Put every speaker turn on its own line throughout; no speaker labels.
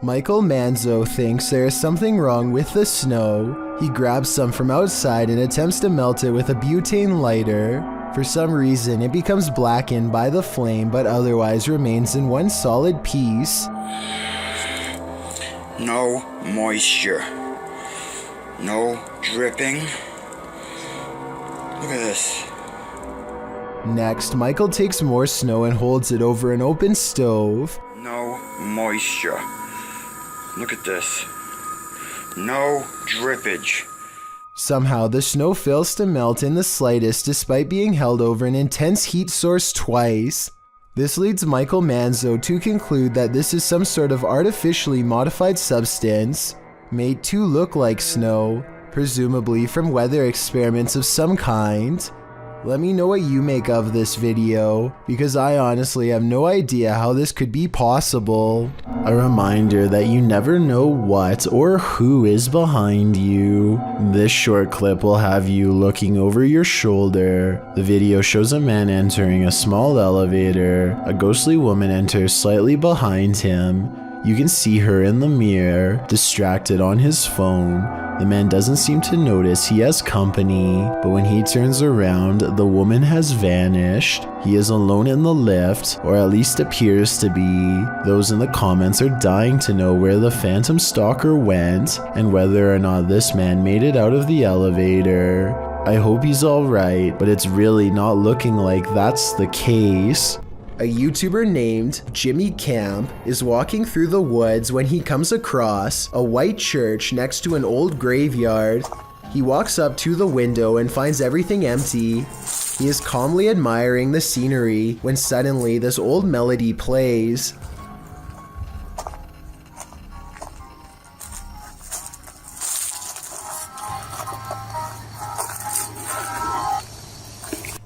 Michael Manzo thinks there is something wrong with the snow. He grabs some from outside and attempts to melt it with a butane lighter. For some reason, it becomes blackened by the flame but otherwise remains in one solid piece.
No moisture. No dripping. Look at this.
Next, Michael takes more snow and holds it over an open stove.
No moisture. Look at this. No drippage.
Somehow, the snow fails to melt in the slightest despite being held over an intense heat source twice. This leads Michael Manzo to conclude that this is some sort of artificially modified substance, made to look like snow, presumably from weather experiments of some kind. Let me know what you make of this video, because I honestly have no idea how this could be possible. A reminder that you never know what or who is behind you. This short clip will have you looking over your shoulder. The video shows a man entering a small elevator. A ghostly woman enters slightly behind him. You can see her in the mirror, distracted on his phone. The man doesn't seem to notice he has company, but when he turns around, the woman has vanished. He is alone in the lift, or at least appears to be. Those in the comments are dying to know where the phantom stalker went, and whether or not this man made it out of the elevator. I hope he's alright, but it's really not looking like that's the case. A YouTuber named Jimmy Camp is walking through the woods when he comes across a white church next to an old graveyard. He walks up to the window and finds everything empty. He is calmly admiring the scenery when suddenly this old melody plays.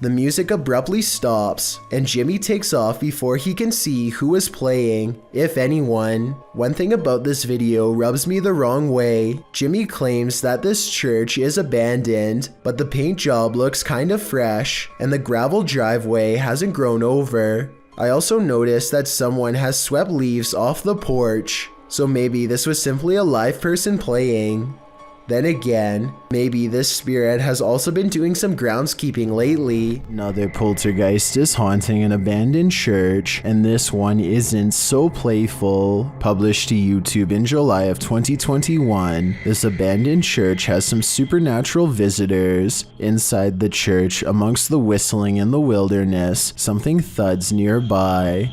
The music abruptly stops, and Jimmy takes off before he can see who is playing, if anyone. One thing about this video rubs me the wrong way. Jimmy claims that this church is abandoned, but the paint job looks kind of fresh, and the gravel driveway hasn't grown over. I also noticed that someone has swept leaves off the porch, so maybe this was simply a live person playing. Then again, maybe this spirit has also been doing some groundskeeping lately. Another poltergeist is haunting an abandoned church, and this one isn't so playful. Published to YouTube in July of 2021, this abandoned church has some supernatural visitors. Inside the church, amongst the whistling in the wilderness, something thuds nearby.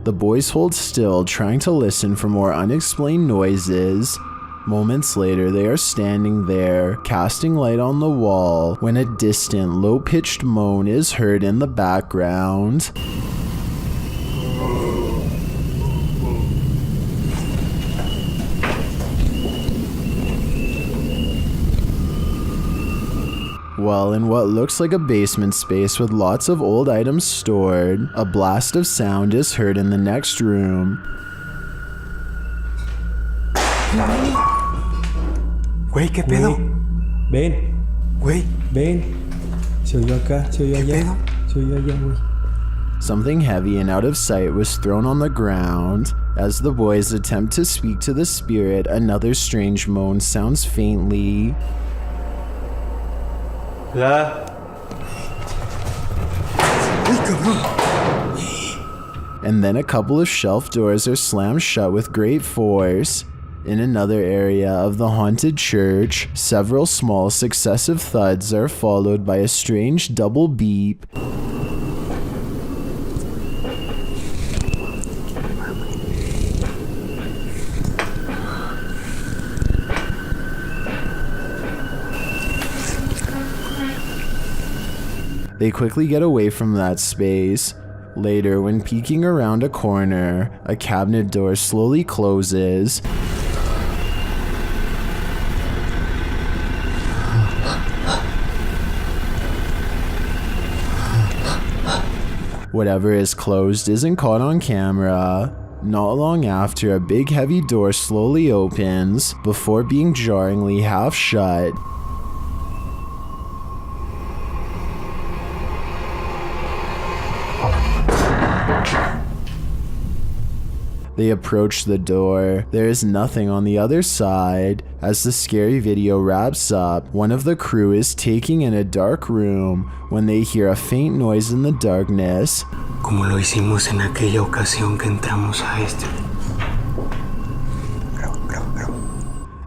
The boys hold still, trying to listen for more unexplained noises. Moments later, they are standing there, casting light on the wall, when a distant, low-pitched moan is heard in the background. Well, in what looks like a basement space with lots of old items stored, a blast of sound is heard in the next room.
Güey, ¿qué pedo?
Ven.
Güey.
Ven. Se oyó acá, se oyó allá. Se oyó allá, güey.
Something heavy and out of sight was thrown on the ground. As the boys attempt to speak to the spirit, another strange moan sounds faintly.
Hola.
And then a couple of shelf doors are slammed shut with great force. In another area of the haunted church, several small successive thuds are followed by a strange double beep. They quickly get away from that space. Later, when peeking around a corner, a cabinet door slowly closes. Whatever is closed isn't caught on camera. Not long after, a big heavy door slowly opens before being jarringly half shut. They approach the door. There is nothing on the other side. As the scary video wraps up, one of the crew is taking in a dark room when they hear a faint noise in the darkness.
Como lo hicimos en aquella ocasión que entramos a este.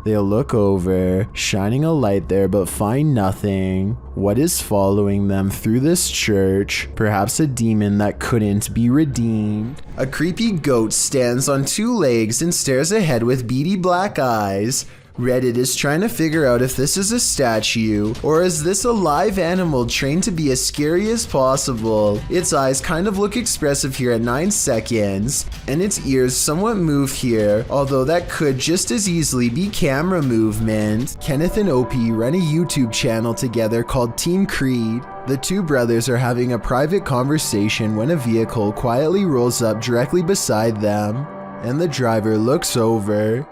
They look over, shining a light there but find nothing. What is following them through this church? Perhaps a demon that couldn't be redeemed. A creepy goat stands on two legs and stares ahead with beady black eyes. Reddit is trying to figure out if this is a statue, or is this a live animal trained to be as scary as possible. Its eyes kind of look expressive here at 9 seconds, and its ears somewhat move here, although that could just as easily be camera movement. Kenneth and OP run a YouTube channel together called Team Creed. The two brothers are having a private conversation when a vehicle quietly rolls up directly beside them, and the driver looks over.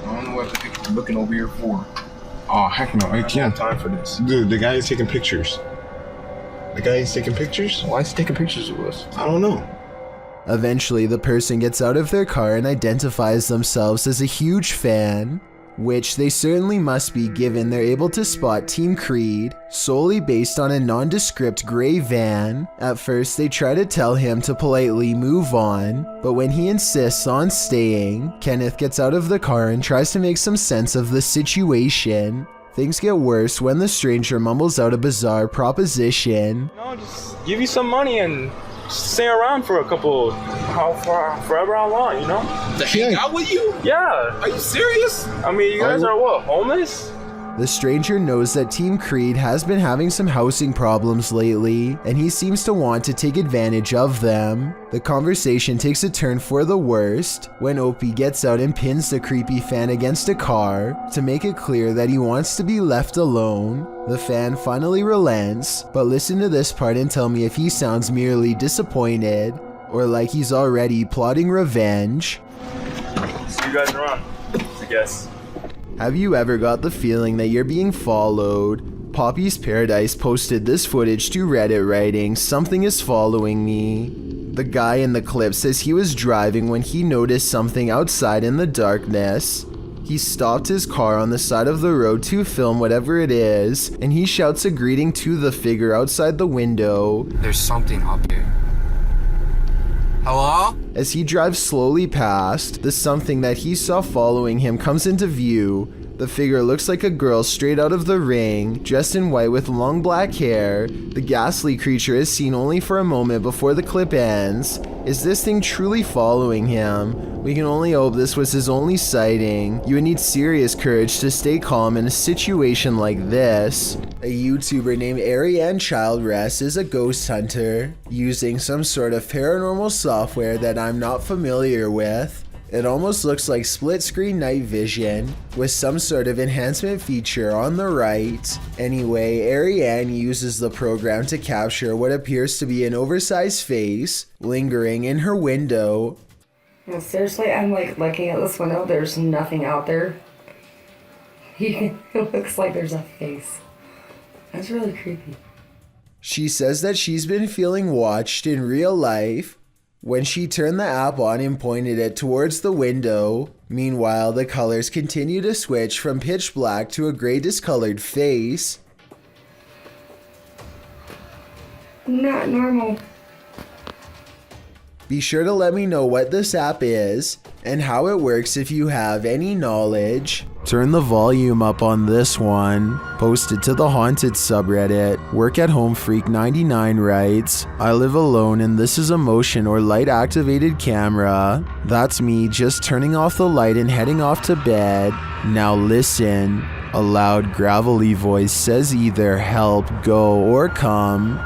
I don't know what you're looking over here for. Oh, heck no, I can't. Time for this. Dude, the guy is taking pictures. The guy is taking pictures? Why is he taking pictures of us? I don't know.
Eventually, the person gets out of their car and identifies themselves as a huge fan, which they certainly must be given they're able to spot Team Creed solely based on a nondescript gray van. At first they try to tell him to politely move on, but when he insists on staying, Kenneth gets out of the car and tries to make some sense of the situation. Things get worse when the stranger mumbles out a bizarre proposition.
No, just give you some money and stay around for a couple, forever how long, you know?
To hang out with you?
Yeah.
Are you serious?
I mean, you guys are what, homeless?
The stranger knows that Team Creed has been having some housing problems lately, and he seems to want to take advantage of them. The conversation takes a turn for the worst when Opie gets out and pins the creepy fan against a car to make it clear that he wants to be left alone. The fan finally relents, but listen to this part and tell me if he sounds merely disappointed or like he's already plotting revenge.
See you guys around, I guess.
Have you ever got the feeling that you're being followed? Poppy's Paradise posted this footage to Reddit writing, "Something is following me." The guy in the clip says he was driving when he noticed something outside in the darkness. He stopped his car on the side of the road to film whatever it is, and he shouts a greeting to the figure outside the window.
There's something up here. Hello?
As he drives slowly past, the something that he saw following him comes into view. The figure looks like a girl straight out of The Ring, dressed in white with long black hair. The ghastly creature is seen only for a moment before the clip ends. Is this thing truly following him? We can only hope this was his only sighting. You would need serious courage to stay calm in a situation like this. A YouTuber named Ariane Childress is a ghost hunter, using some sort of paranormal software that I'm not familiar with. It almost looks like split-screen night vision, with some sort of enhancement feature on the right. Anyway, Ariane uses the program to capture what appears to be an oversized face, lingering in her window.
No, seriously, I'm like looking at this window, there's nothing out there. It looks like there's a face. That's really creepy.
She says that she's been feeling watched in real life when she turned the app on and pointed it towards the window. Meanwhile, the colors continue to switch from pitch black to a gray discolored face.
Not normal.
Be sure to let me know what this app is and how it works if you have any knowledge. Turn the volume up on this one. Posted to the Haunted subreddit. Work at Home Freak 99 writes, "I live alone and this is a motion or light activated camera. That's me just turning off the light and heading off to bed. Now listen." A loud gravelly voice says either help, go, or come.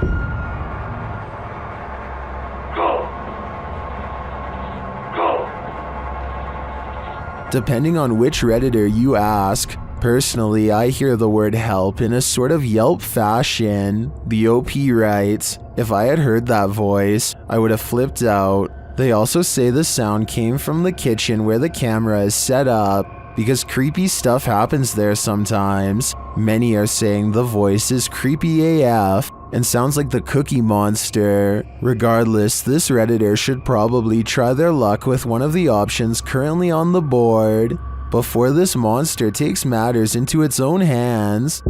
Depending on which Redditor you ask. Personally, I hear the word help in a sort of Yelp fashion. The OP writes, "If I had heard that voice, I would have flipped out." They also say the sound came from the kitchen where the camera is set up. because creepy stuff happens there sometimes. Many are saying the voice is creepy AF and sounds like the Cookie Monster. Regardless, this Redditor should probably try their luck with one of the options currently on the board before this monster takes matters into its own hands.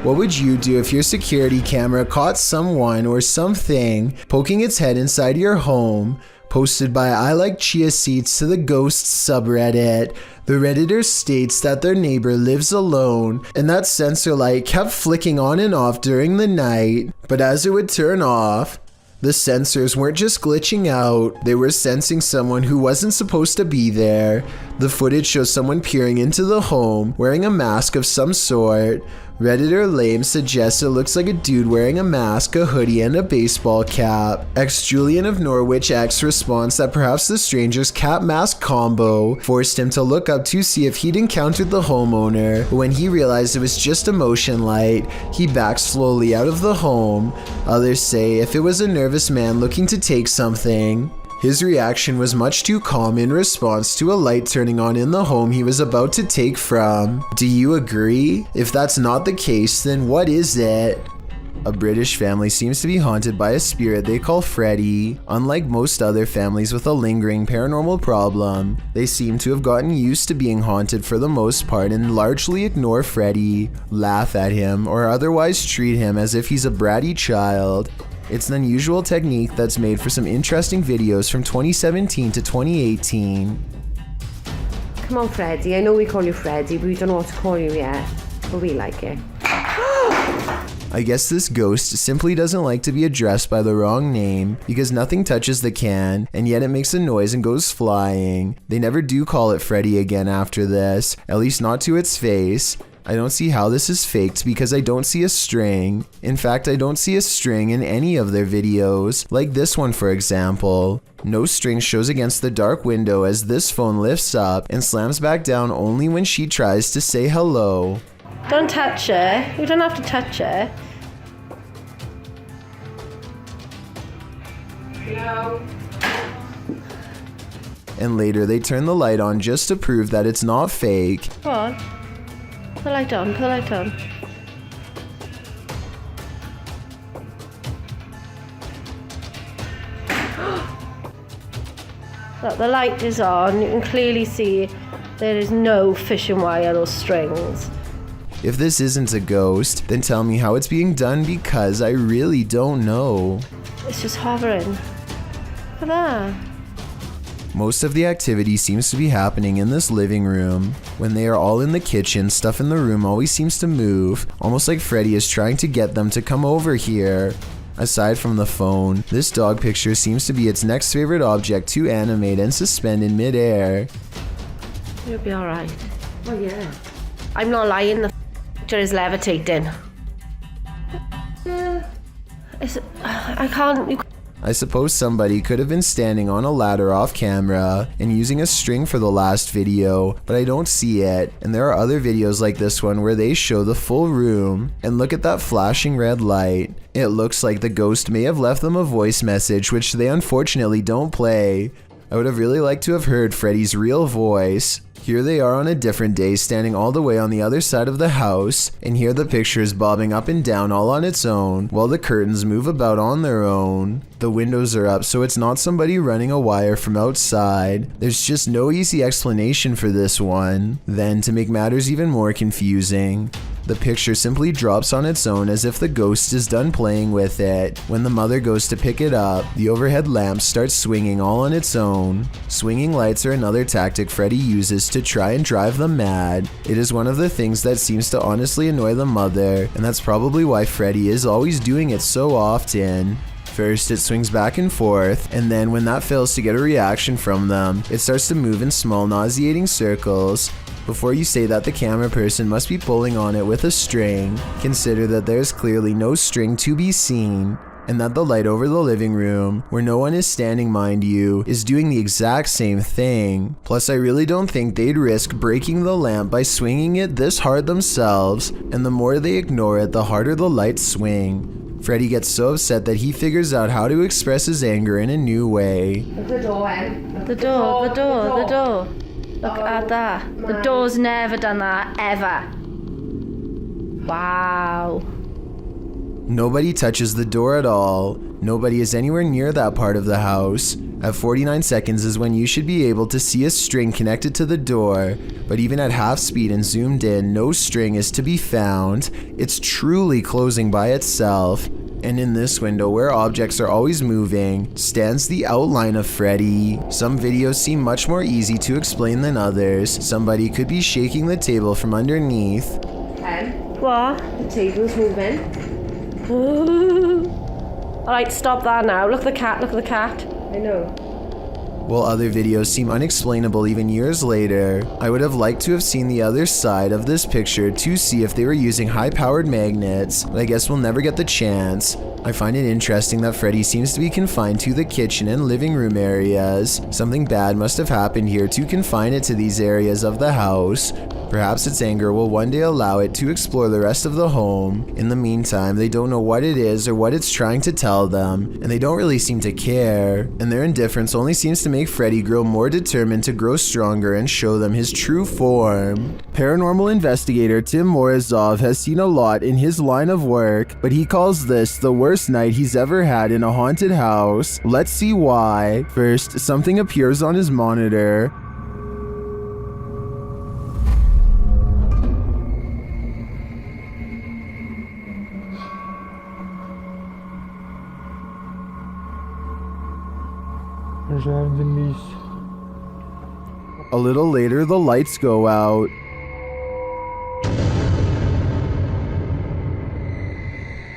What would you do if your security camera caught someone or something poking its head inside your home? Posted by I Like Chia Seats to the Ghosts subreddit, the Redditor states that their neighbor lives alone and that sensor light kept flicking on and off during the night, but as it would turn off, the sensors weren't just glitching out, they were sensing someone who wasn't supposed to be there. The footage shows someone peering into the home, wearing a mask of some sort. Redditor Lame suggests it looks like a dude wearing a mask, a hoodie, and a baseball cap. Julian of Norwich X responds that perhaps the stranger's cap mask combo forced him to look up to see if he'd encountered the homeowner. When he realized it was just a motion light, he backed slowly out of the home. Others say if it was a nervous man looking to take something. His reaction was much too calm in response to a light turning on in the home he was about to take from. Do you agree? If that's not the case, then what is it? A British family seems to be haunted by a spirit they call Freddy. Unlike most other families with a lingering paranormal problem, they seem to have gotten used to being haunted for the most part and largely ignore Freddy, laugh at him, or otherwise treat him as if he's a bratty child. It's an unusual technique that's made for some interesting videos from 2017 to 2018.
Come on, Freddy. I know we call you Freddy, but we don't know what to call you yet. But we like it.
I guess this ghost simply doesn't like to be addressed by the wrong name because nothing touches the can, and yet it makes a noise and goes flying. They never do call it Freddy again after this, at least not to its face. I don't see how this is faked because I don't see a string. In fact, I don't see a string in any of their videos, like this one for example. No string shows against the dark window as this phone lifts up and slams back down only when she tries to say hello.
Don't touch her. You don't have to touch her. No.
And later they turn the light on just to prove that it's not fake.
Come on. Put the light on, put the light on. Look, the light is on. You can clearly see there is no fishing wire or strings.
If this isn't a ghost, then tell me how it's being done because I really don't know.
It's just hovering. Look at that.
Most of the activity seems to be happening in this living room. When they are all in the kitchen, stuff in the room always seems to move, almost like Freddy is trying to get them to come over here. Aside from the phone, this dog picture seems to be its next favorite object to animate and suspend in midair.
You'll be alright. Oh yeah. I'm not lying, the picture is levitating. I can't...
I suppose somebody could have been standing on a ladder off camera and using a string for the last video, but I don't see it. And there are other videos like this one where they show the full room, and look at that flashing red light. It looks like the ghost may have left them a voice message, which they unfortunately don't play. I would have really liked to have heard Freddy's real voice. Here they are on a different day, standing all the way on the other side of the house, and here the picture is bobbing up and down all on its own, while the curtains move about on their own. The windows are up, so it's not somebody running a wire from outside. There's just no easy explanation for this one. Then, to make matters even more confusing, the picture simply drops on its own as if the ghost is done playing with it. When the mother goes to pick it up, the overhead lamp starts swinging all on its own. Swinging lights are another tactic Freddy uses to try and drive them mad. It is one of the things that seems to honestly annoy the mother, and that's probably why Freddy is always doing it so often. First, it swings back and forth, and then when that fails to get a reaction from them, it starts to move in small nauseating circles. Before you say that the camera person must be pulling on it with a string, consider that there is clearly no string to be seen, and that the light over the living room, where no one is standing mind you, is doing the exact same thing. Plus, I really don't think they'd risk breaking the lamp by swinging it this hard themselves, and the more they ignore it, the harder the lights swing. Freddy gets so upset that he figures out how to express his anger in a new way.
Look the door, Em.
The door. Look at that. The door's never done that, ever. Wow.
Nobody touches the door at all. Nobody is anywhere near that part of the house. At 49 seconds is when you should be able to see a string connected to the door, but even at half speed and zoomed in, no string is to be found. It's truly closing by itself. And in this window, where objects are always moving, stands the outline of Freddy. Some videos seem much more easy to explain than others. Somebody could be shaking the table from underneath.
Em.
What?
The table's moving.
Alright, stop that now. Look at the cat,
I know.
While other videos seem unexplainable even years later, I would have liked to have seen the other side of this picture to see if they were using high-powered magnets, but I guess we'll never get the chance. I find it interesting that Freddy seems to be confined to the kitchen and living room areas. Something bad must have happened here to confine it to these areas of the house. Perhaps its anger will one day allow it to explore the rest of the home. In the meantime, they don't know what it is or what it's trying to tell them, and they don't really seem to care. And their indifference only seems to make Freddy grow more determined to grow stronger and show them his true form. Paranormal investigator Tim Morozov has seen a lot in his line of work, but he calls this the worst night he's ever had in a haunted house. Let's see why. First, something appears on his monitor. A little later, the lights go out.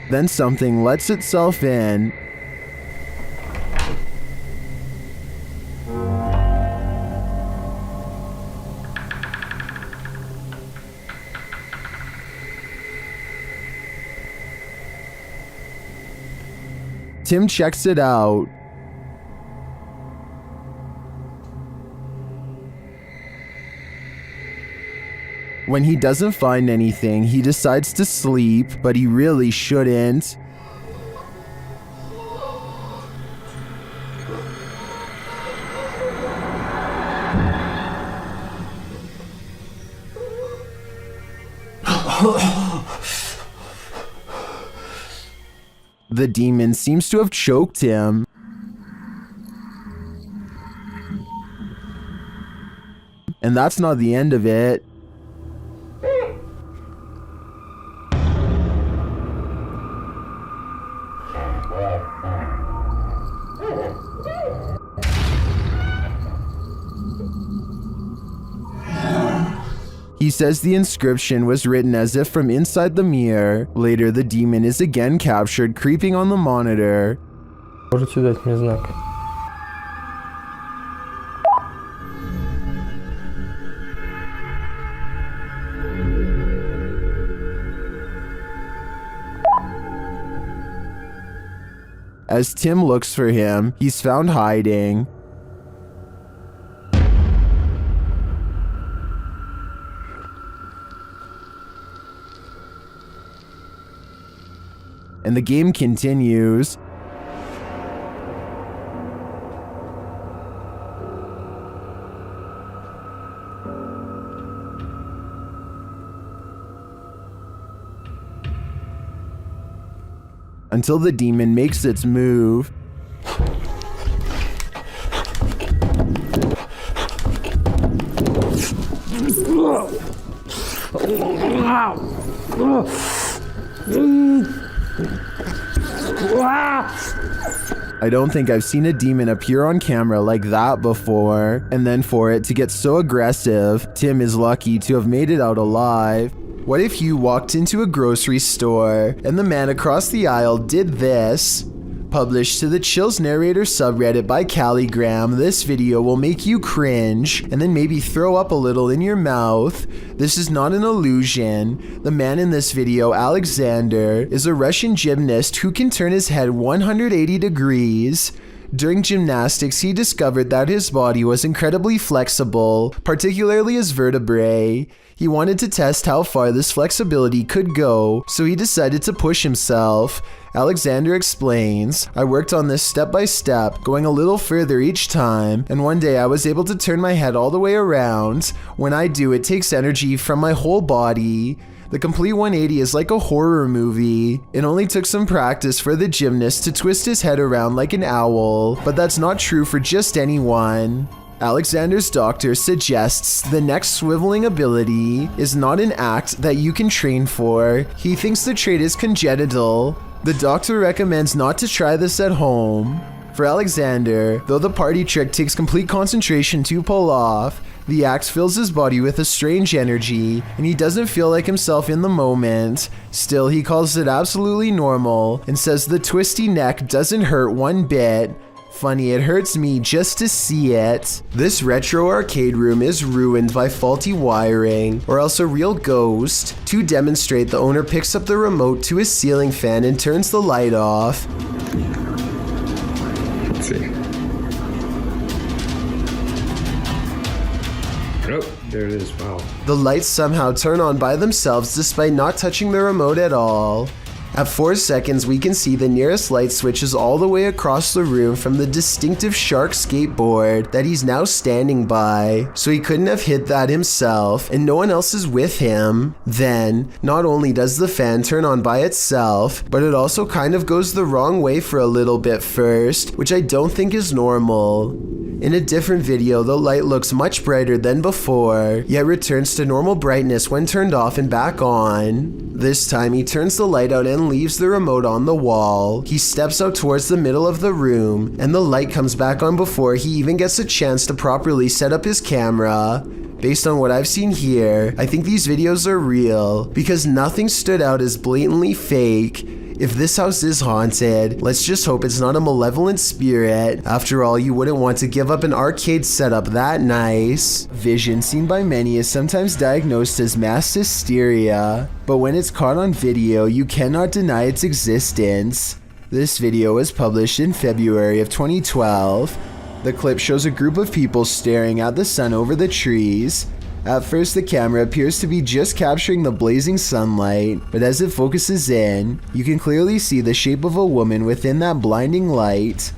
Then something lets itself in. Tim checks it out. When he doesn't find anything, he decides to sleep, but he really shouldn't. The demon seems to have choked him. And that's not the end of it. He says the inscription was written as if from inside the mirror. Later, the demon is again captured creeping on the monitor.
Можете дать мне знак?
As Tim looks for him, he's found hiding. And the game continues. Until the demon makes its move. I don't think I've seen a demon appear on camera like that before. And then for it to get so aggressive, Tim is lucky to have made it out alive. What if you walked into a grocery store and the man across the aisle did this? Published to the Chills Narrator subreddit by Calligram, this video will make you cringe and then maybe throw up a little in your mouth. This is not an illusion. The man in this video, Alexander, is a Russian gymnast who can turn his head 180 degrees. During gymnastics, he discovered that his body was incredibly flexible, particularly his vertebrae. He wanted to test how far this flexibility could go, so he decided to push himself. Alexander explains, "I worked on this step by step, going a little further each time, and one day I was able to turn my head all the way around. When I do, it takes energy from my whole body. The complete 180 is like a horror movie. It only took some practice for the gymnast to twist his head around like an owl, but that's not true for just anyone." Alexander's doctor suggests the neck swiveling ability is not an act that you can train for. He thinks the trait is congenital. The doctor recommends not to try this at home. For Alexander, though the party trick takes complete concentration to pull off, the act fills his body with a strange energy, and he doesn't feel like himself in the moment. Still, he calls it absolutely normal and says the twisty neck doesn't hurt one bit. Funny, it hurts me just to see it. This retro arcade room is ruined by faulty wiring, or else a real ghost. To demonstrate, the owner picks up the remote to his ceiling fan and turns the light off.
Let's see. Oh, there it is. Wow.
The lights somehow turn on by themselves despite not touching the remote at all. At 4 seconds, we can see the nearest light switches all the way across the room from the distinctive shark skateboard that he's now standing by. So he couldn't have hit that himself, and no one else is with him. Then, not only does the fan turn on by itself, but it also kind of goes the wrong way for a little bit first, which I don't think is normal. In a different video, the light looks much brighter than before, yet returns to normal brightness when turned off and back on. This time, he turns the light out and leaves the remote on the wall. He steps out towards the middle of the room, and the light comes back on before he even gets a chance to properly set up his camera. Based on what I've seen here, I think these videos are real, because nothing stood out as blatantly fake. If this house is haunted, let's just hope it's not a malevolent spirit. After all, you wouldn't want to give up an arcade setup that nice. Vision, seen by many, is sometimes diagnosed as mass hysteria, but when it's caught on video, you cannot deny its existence. This video was published in February of 2012. The clip shows a group of people staring at the sun over the trees. At first, the camera appears to be just capturing the blazing sunlight, but as it focuses in, you can clearly see the shape of a woman within that blinding light.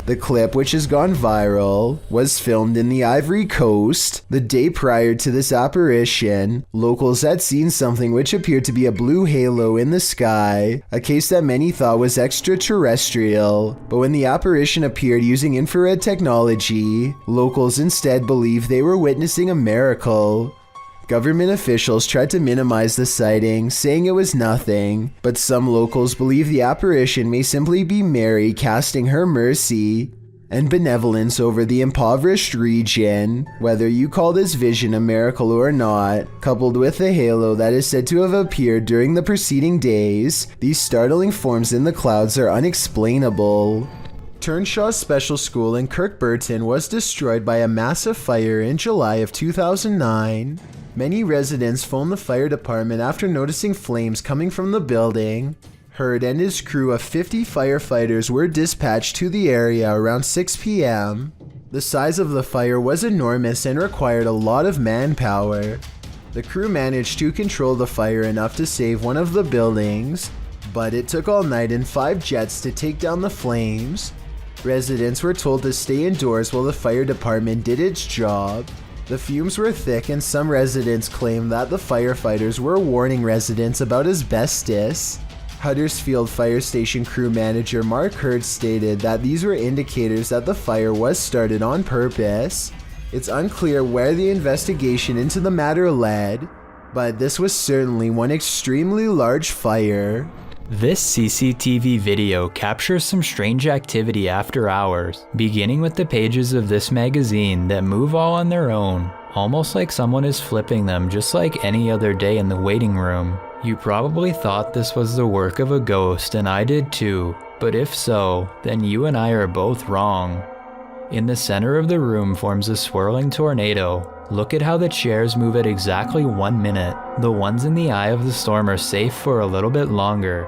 The clip, which has gone viral, was filmed in the Ivory Coast. The day prior to this apparition, locals had seen something which appeared to be a blue halo in the sky, a case that many thought was extraterrestrial. But when the apparition appeared using infrared technology, locals instead believed they were witnessing a miracle. Government officials tried to minimize the sighting, saying it was nothing, but some locals believe the apparition may simply be Mary casting her mercy and benevolence over the impoverished region. Whether you call this vision a miracle or not, coupled with the halo that is said to have appeared during the preceding days, these startling forms in the clouds are unexplainable. Turnshaw Special School in Kirkburton was destroyed by a massive fire in July of 2009. Many residents phoned the fire department after noticing flames coming from the building. Hurd and his crew of 50 firefighters were dispatched to the area around 6 p.m. The size of the fire was enormous and required a lot of manpower. The crew managed to control the fire enough to save one of the buildings, but it took all night and 5 jets to take down the flames. Residents were told to stay indoors while the fire department did its job. The fumes were thick, and some residents claimed that the firefighters were warning residents about asbestos. Huddersfield Fire Station crew manager Mark Hurd stated that these were indicators that the fire was started on purpose. It's unclear where the investigation into the matter led, but this was certainly one extremely large fire.
This CCTV video captures some strange activity after hours, beginning with the pages of this magazine that move all on their own, almost like someone is flipping them just like any other day in the waiting room. You probably thought this was the work of a ghost, and I did too, but if so, then you and I are both wrong. In the center of the room forms a swirling tornado. Look at how the chairs move at exactly 1 minute. The ones in the eye of the storm are safe for a little bit longer.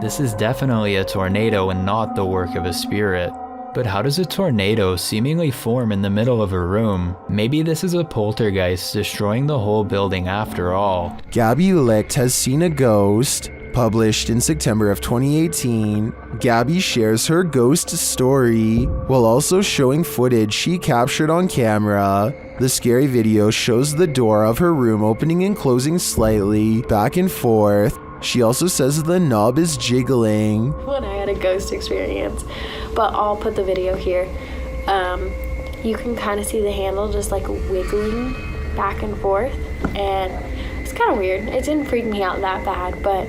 This is definitely a tornado and not the work of a spirit. But how does a tornado seemingly form in the middle of a room? Maybe this is a poltergeist destroying the whole building after all.
Gabby Licht has seen a ghost. Published in September of 2018, Gabby shares her ghost story while also showing footage she captured on camera. The scary video shows the door of her room opening and closing slightly, back and forth. She also says the knob is jiggling.
When I had a ghost experience, but I'll put the video here. You can kind of see the handle just like wiggling back and forth, and it's kind of weird. It didn't freak me out that bad, but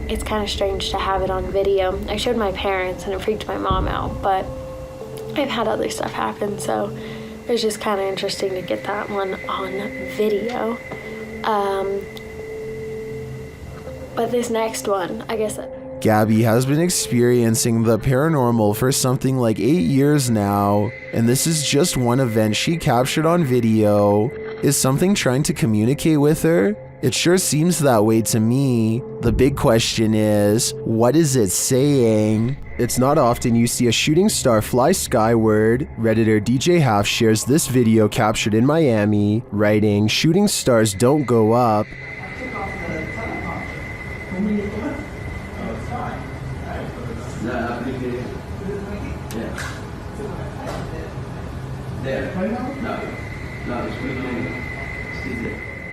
it's kind of strange to have it on video. I showed my parents and it freaked my mom out, but I've had other stuff happen, so it was just kind of interesting to get that one on video. But this next one, I guess...
Gabby has been experiencing the paranormal for something like 8 years now, and this is just one event she captured on video. Is something trying to communicate with her? It sure seems that way to me. The big question is, what is it saying? It's not often you see a shooting star fly skyward. Redditor DJ Half shares this video captured in Miami, writing, "Shooting stars don't go up."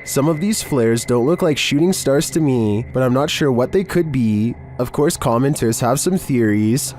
Some of these flares don't look like shooting stars to me, but I'm not sure what they could be. Of course, commenters have some theories.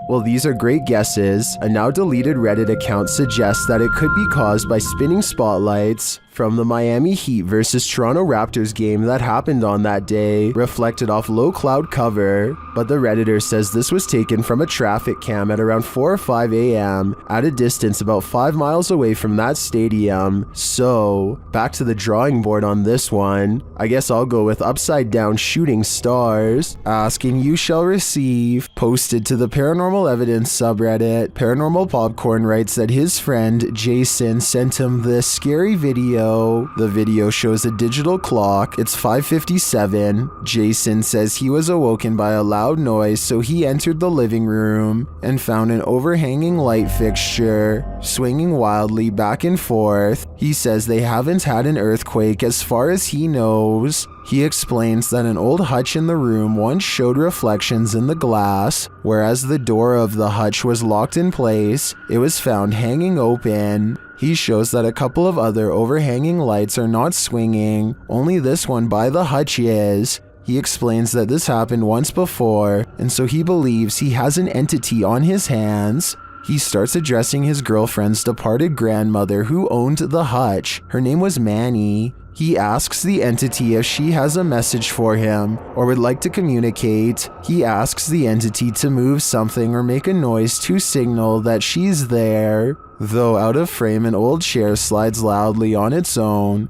Well, these are great guesses. A now deleted Reddit account suggests that it could be caused by spinning spotlights from the Miami Heat versus Toronto Raptors game that happened on that day, reflected off low cloud cover, but the Redditor says this was taken from a traffic cam at around 4 or 5 a.m. at a distance about 5 miles away from that stadium. So, back to the drawing board on this one. I guess I'll go with upside down shooting stars. Ask and you shall receive. Posted to the Paranormal Evidence subreddit, Paranormal Popcorn writes that his friend Jason sent him this scary video. The video shows a digital clock. It's 5:57. Jason says he was awoken by a loud noise, so he entered the living room and found an overhanging light fixture swinging wildly back and forth. He says they haven't had an earthquake as far as he knows. He explains that an old hutch in the room once showed reflections in the glass, whereas the door of the hutch was locked in place. It was found hanging open. He shows that a couple of other overhanging lights are not swinging, only this one by the hutch is. He explains that this happened once before, and so he believes he has an entity on his hands. He starts addressing his girlfriend's departed grandmother who owned the hutch. Her name was Manny. He asks the entity if she has a message for him or would like to communicate. He asks the entity to move something or make a noise to signal that she's there. Though out of frame, an old chair slides loudly on its own.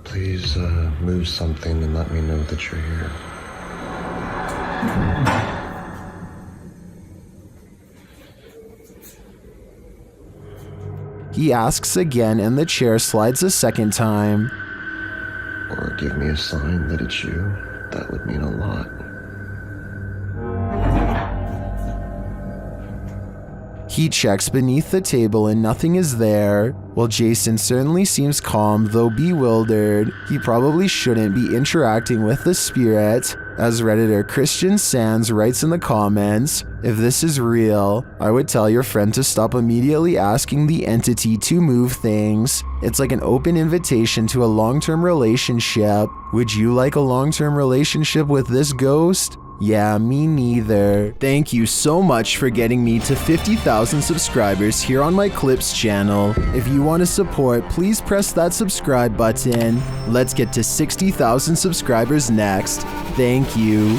Please move something and let me know that you're here.
He asks again and the chair slides a second time.
Or give me a sign that it's you. That would mean a lot.
He checks beneath the table and nothing is there. While Jason certainly seems calm, though bewildered, he probably shouldn't be interacting with the spirit. As Redditor Christian Sands writes in the comments, if this is real, I would tell your friend to stop immediately asking the entity to move things. It's like an open invitation to a long-term relationship. Would you like a long-term relationship with this ghost? Yeah, me neither. Thank you so much for getting me to 50,000 subscribers here on my Clips channel. If you want to support, please press that subscribe button. Let's get to 60,000 subscribers next. Thank you.